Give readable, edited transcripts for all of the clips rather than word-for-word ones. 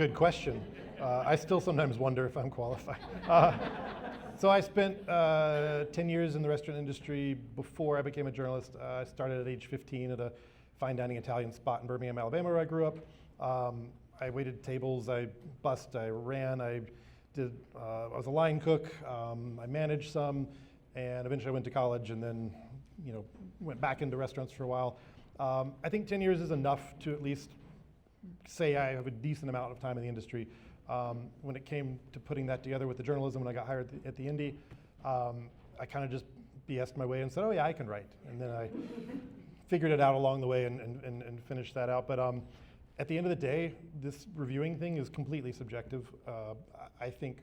good question. I still sometimes wonder if I'm qualified. So I spent 10 years in the restaurant industry before I became a journalist. I started at age 15 at a fine dining Italian spot in Birmingham, Alabama, where I grew up. I waited tables, I bussed, I ran, I was a line cook, I managed some, and eventually I went to college and then, went back into restaurants for a while. I think 10 years is enough to at least say I have a decent amount of time in the industry. When it came to putting that together with the journalism, when I got hired at the Indy, I kind of just BS'd my way and said, oh yeah, I can write. And then I figured it out along the way and finished that out. But at the end of the day, this reviewing thing is completely subjective. I think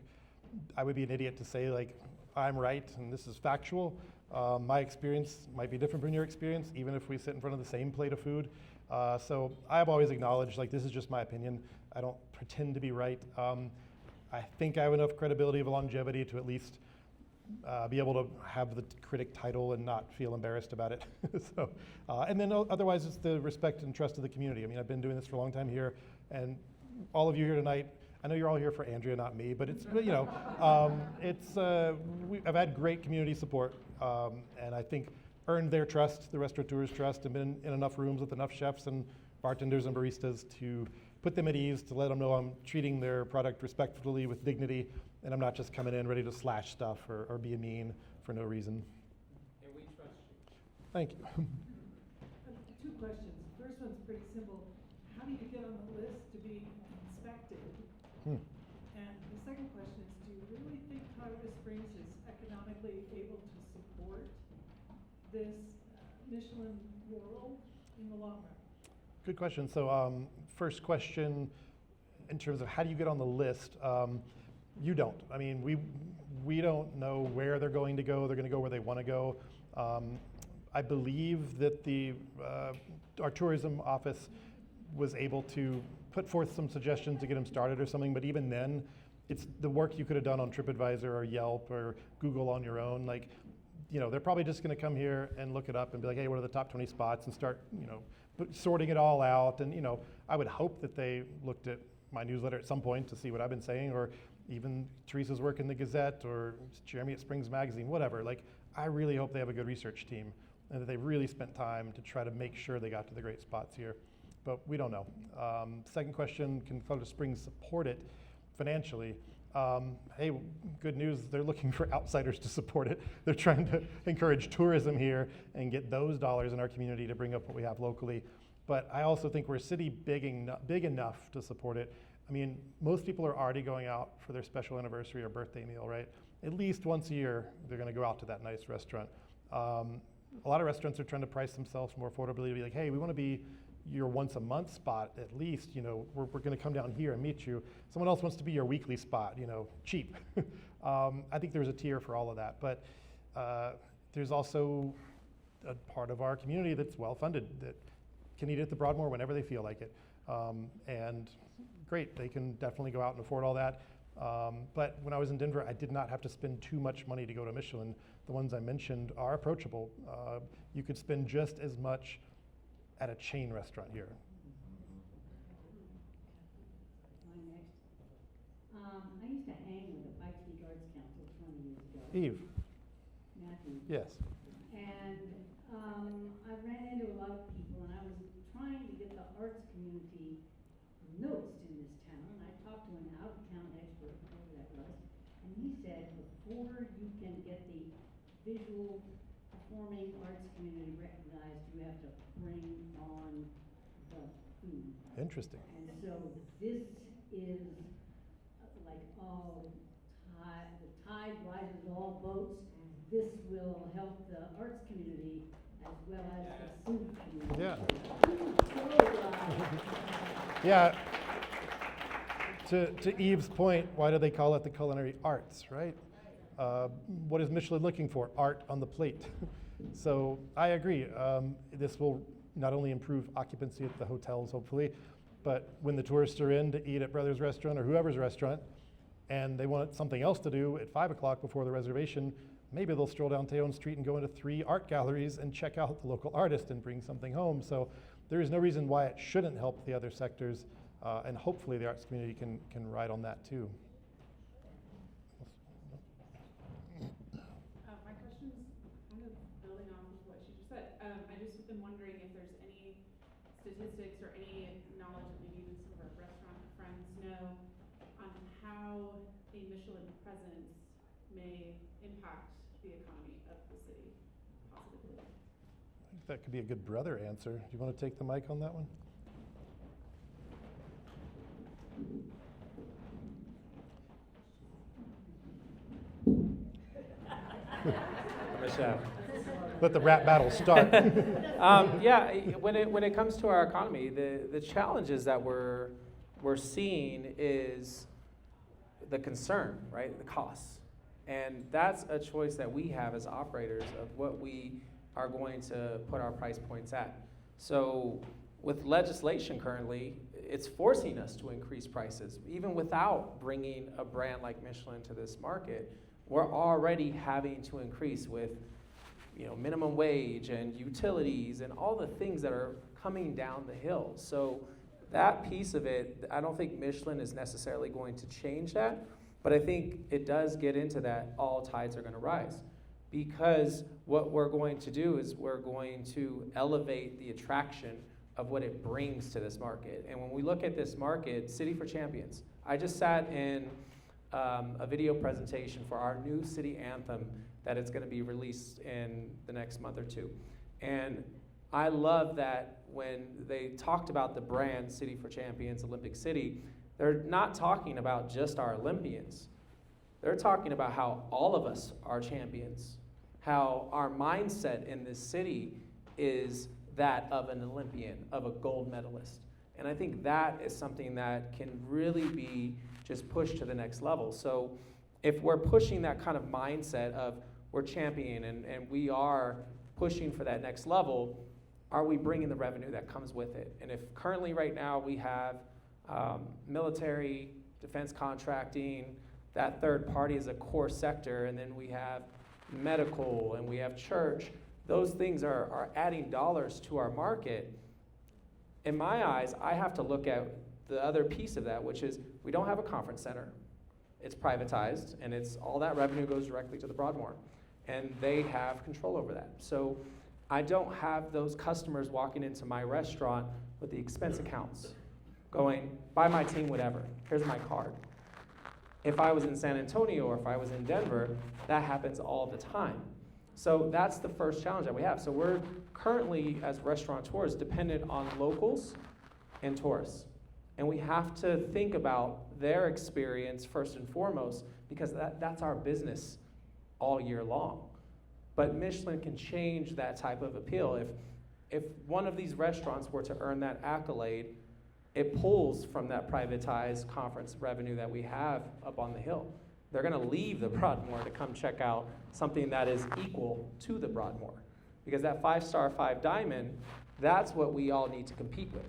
I would be an idiot to say like, I'm right and this is factual. My experience might be different from your experience, even if we sit in front of the same plate of food. So I've always acknowledged like, this is just my opinion. I don't pretend to be right. I think I have enough credibility of longevity to at least be able to have the critic title and not feel embarrassed about it. So, and then otherwise it's the respect and trust of the community. I mean, I've been doing this for a long time here, and all of you here tonight, I know you're all here for Andrea, not me, but it's, I've had great community support, and I think earned their trust, the restaurateurs' trust, and been in enough rooms with enough chefs and bartenders and baristas to put them at ease, to let them know I'm treating their product respectfully with dignity, and I'm not just coming in ready to slash stuff or be mean for no reason. And we trust you. Thank you. Two questions. The first one's pretty simple. How do you get on the list to be inspected? And the second question is, do you really think Colorado Springs is economically able to support this Michelin laurel in the long run? Good question. So first question, in terms of how do you get on the list, you don't. I mean, we don't know where they're going to go. They're going to go where they want to go. I believe that our tourism office was able to put forth some suggestions to get them started or something, but even then, it's the work you could have done on TripAdvisor or Yelp or Google on your own. Like, they're probably just going to come here and look it up and be like, hey, what are the top 20 spots, and start, sorting it all out. And, I would hope that they looked at my newsletter at some point to see what I've been saying, or even Teresa's work in the Gazette or Jeremy at Springs Magazine, whatever. Like, I really hope they have a good research team and that they really spent time to try to make sure they got to the great spots here. But we don't know. Second question, can Colorado Springs support it financially? Hey, good news, they're looking for outsiders to support it. They're trying to encourage tourism here and get those dollars in our community to bring up what we have locally. But I also think we're a city big enough to support it. I mean, most people are already going out for their special anniversary or birthday meal, right? At least once a year, they're gonna go out to that nice restaurant. A lot of restaurants are trying to price themselves more affordably to be like, hey, we wanna be your once a month spot at least, we're gonna come down here and meet you. Someone else wants to be your weekly spot, cheap. I think there's a tier for all of that, but there's also a part of our community that's well funded, that can eat at the Broadmoor whenever they feel like it. And great, they can definitely go out and afford all that. But when I was in Denver, I did not have to spend too much money to go to Michelin. The ones I mentioned are approachable. You could spend just as much at a chain restaurant here. Next. I used to hang with the Pikes Peak Arts Council 20 years ago. Eve. Matthew. Yes. And I ran into a lot of people, and I was trying to get the arts community noticed in this town. And I talked to an out-of-town expert, whoever that was, and he said before you can get the visual performing arts community recognized, you have to bring on the food. Interesting. And so this is like, the tide rises all boats. This will help the arts community as well as the food community. Yeah. So, Yeah. To Eve's point, why do they call it the culinary arts, right? What is Michelin looking for? Art on the plate. So I agree. This will not only improve occupancy at the hotels, hopefully, but when the tourists are in to eat at Brothers Restaurant or whoever's restaurant, and they want something else to do at 5 o'clock before the reservation, maybe they'll stroll down Tejon Street and go into 3 art galleries and check out the local artist and bring something home. So there is no reason why it shouldn't help the other sectors. and hopefully the arts community can ride on that too. My question's kind of building off of what she just said. I just been wondering if there's any statistics or any knowledge that maybe even some of our restaurant friends know on how a Michelin presence may impact the economy of the city positively. I think that could be a good brother answer. Do you want to take the mic on that one? Michelle. Let the rap battle start. Yeah, when it comes to our economy, the challenges that we're seeing is the concern, right? The costs. And that's a choice that we have as operators of what we are going to put our price points at. So with legislation currently, it's forcing us to increase prices. Even without bringing a brand like Michelin to this market, we're already having to increase with minimum wage and utilities and all the things that are coming down the hill. So that piece of it, I don't think Michelin is necessarily going to change that, but I think it does get into that all tides are going to rise. Because what we're going to do is we're going to elevate the attraction of what it brings to this market. And when we look at this market, City for Champions, I just sat in a video presentation for our new city anthem that it's going to be released in the next month or two. And I love that when they talked about the brand City for Champions, Olympic City, they're not talking about just our Olympians. They're talking about how all of us are champions, how our mindset in this city is that of an Olympian, of a gold medalist. And I think that is something that can really be just pushed to the next level. So if we're pushing that kind of mindset of we're champion and we are pushing for that next level, are we bringing the revenue that comes with it? And if currently right now we have military, defense contracting, that third party is a core sector, and then we have medical and we have church, those things are adding dollars to our market. In my eyes, I have to look at the other piece of that, which is we don't have a conference center. It's privatized, and it's all that revenue goes directly to the Broadmoor, and they have control over that. So I don't have those customers walking into my restaurant with the expense accounts going, buy my team whatever, here's my card. If I was in San Antonio or if I was in Denver, that happens all the time. So that's the first challenge that we have. So we're currently, as restaurateurs, dependent on locals and tourists. And we have to think about their experience first and foremost, because that's our business all year long. But Michelin can change that type of appeal. If one of these restaurants were to earn that accolade, it pulls from that privatized conference revenue that we have up on the hill. They're gonna leave the Broadmoor to come check out something that is equal to the Broadmoor. Because that 5-star, 5-diamond, that's what we all need to compete with.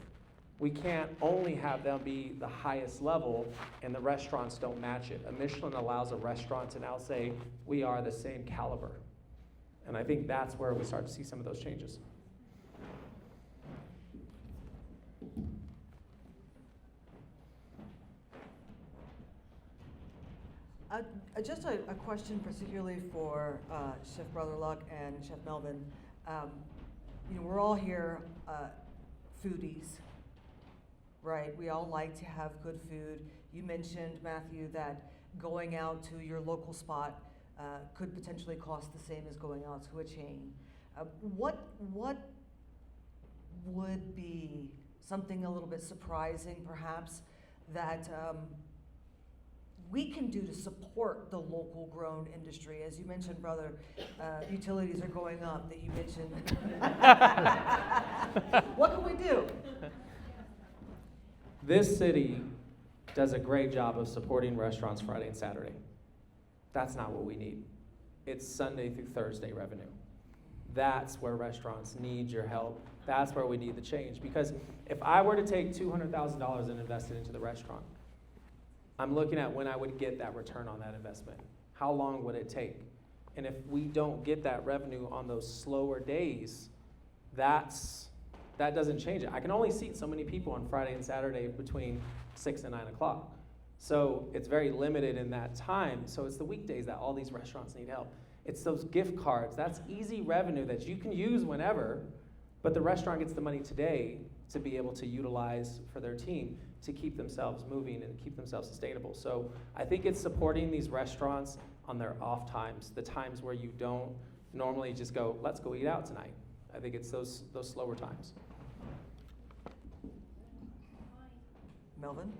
We can't only have them be the highest level and the restaurants don't match it. A Michelin allows a restaurant to now say, we are the same caliber. And I think that's where we start to see some of those changes. Just a question particularly for Chef Brother Luck and Chef Melvin. We're all here foodies, right? We all like to have good food. You mentioned, Matthew, that going out to your local spot could potentially cost the same as going out to a chain. What would be something a little bit surprising, perhaps, that we can do to support the local grown industry? As you mentioned, brother, utilities are going up, that you mentioned. What can we do? This city does a great job of supporting restaurants Friday and Saturday. That's not what we need. It's Sunday through Thursday revenue. That's where restaurants need your help. That's where we need the change. Because if I were to take $200,000 and invest it into the restaurant, I'm looking at when I would get that return on that investment. How long would it take? And if we don't get that revenue on those slower days, that's that doesn't change it. I can only seat so many people on Friday and Saturday between 6 and 9 o'clock. So it's very limited in that time. So it's the weekdays that all these restaurants need help. It's those gift cards. That's easy revenue that you can use whenever, but the restaurant gets the money today to be able to utilize for their team to keep themselves moving and keep themselves sustainable. So I think it's supporting these restaurants on their off times, the times where you don't normally just go, let's go eat out tonight. I think it's those slower times. Melvin?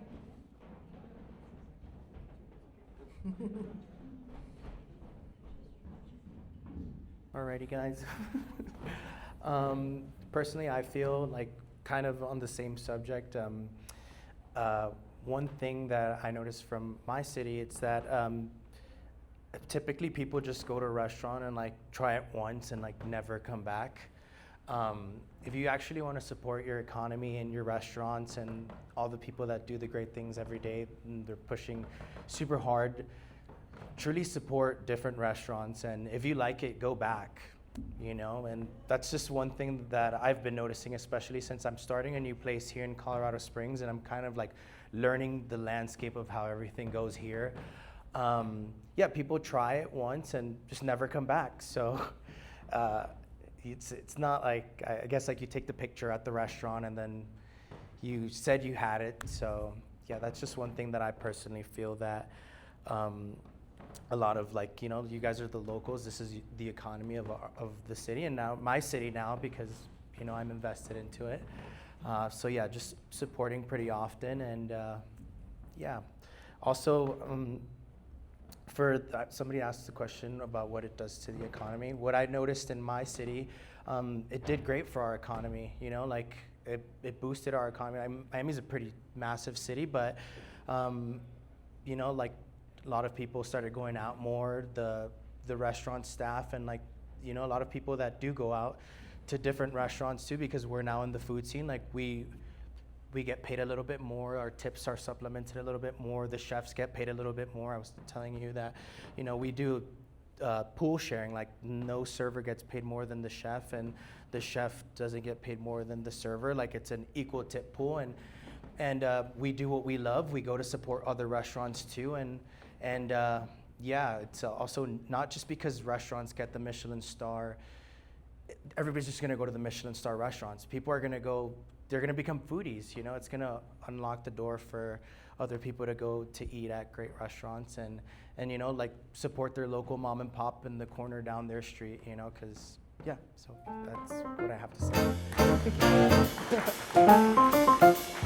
Alrighty, guys. Personally, I feel like kind of on the same subject. One thing that I noticed from my city, it's that typically people just go to a restaurant and like try it once and like never come back. If you actually want to support your economy and your restaurants and all the people that do the great things every day, and they're pushing super hard, truly support different restaurants. And if you like it, go back, you know? And that's just one thing that I've been noticing, especially since I'm starting a new place here in Colorado Springs, and I'm kind of like learning the landscape of how everything goes here. Yeah, people try it once and just never come back. So it's not like, I guess like you take the picture at the restaurant and then you said you had it. So yeah, that's just one thing that I personally feel that a lot of, like, you know, you guys are the locals. This is the economy of the city, and now my city now, because, you know, I'm invested into it. So yeah, just supporting pretty often. And yeah, also somebody asked the question about what it does to the economy. What I noticed in my city, it did great for our economy, you know, like it boosted our economy. Miami's a pretty massive city, but you know, like a lot of people started going out more, the restaurant staff, and like, you know, a lot of people that do go out to different restaurants too, because we're now in the food scene, like we get paid a little bit more, our tips are supplemented a little bit more, the chefs get paid a little bit more. I was telling you that, you know, we do pool sharing, like no server gets paid more than the chef, and the chef doesn't get paid more than the server. Like it's an equal tip pool, and we do what we love. We go to support other restaurants too, and yeah, it's also not just because restaurants get the Michelin star, everybody's just gonna go to the Michelin star restaurants. People are gonna go, they're gonna become foodies, you know? It's gonna unlock the door for other people to go to eat at great restaurants and you know, like support their local mom and pop in the corner down their street, you know, cause yeah, so that's what I have to say. Thank you.